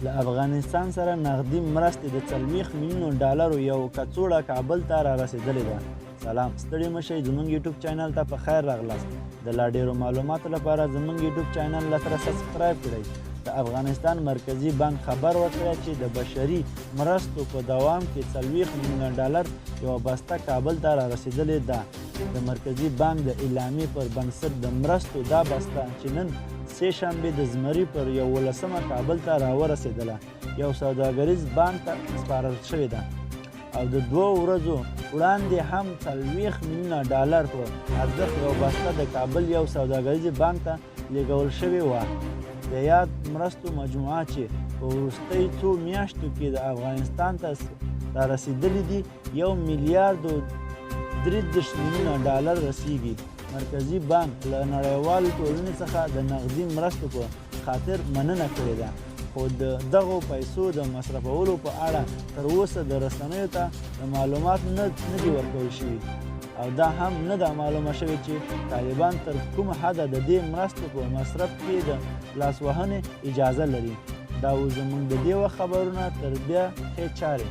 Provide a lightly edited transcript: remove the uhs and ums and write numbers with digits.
له افغانستان سره نغدي مرستې د 40 میلیونو ډالرو یو کڅوړه کابل ته را رسېدلې ده. سلام، ستړي مه شئ، زموږ یوټیوب چینل ته په خیر راغلاست. د لا ډېرو معلوماتو لپاره زموږ یوټیوب چینل سره سبسکرایب کړئ. د افغانستان مرکزي بانک خبر ورکړی چې د بشري مرستو په دوام کې 40 میلیونه ډالر یوه بسته کابل ته را رسېدلې ده. د مرکزي بانک د اعلامیې پر بنسټ د مرستو دا بسته چې نن سه شنبې د زمري پر 11مه کابل ته راورسېدله، یو سوداګریز بانک ته سپارل شوې ده او د 2 ورځو وړاندې هم 40 میلیونه ډالر په ارزښت یو بسته د کابل یو سوداګریز بانک ته لیږل شوې وه. د یاد مرستو مجموعه چې په وروستیو څو میاشتو کې د افغانستان ته را رسېدلي دي 1 میلیارد و 33 میلیونه ډالر رسیږي. مرکزي بانک له نړیوالې ټولنې څخه د نغدي مرستو په خاطر مننه کړې ده، خو د دغو پیسو د مصرفولو په اړه تر اوسه د رسنیو ته د معلومات نه دي ورکول شوي او دا هم نه ده معلومه شوې چې طالبان تر کومه حده د دې مرستو په مصرف کې د لاسوهنې اجازه لري. دا و زموږ د دې وخت خبرونه، تر بیا ښې چارې.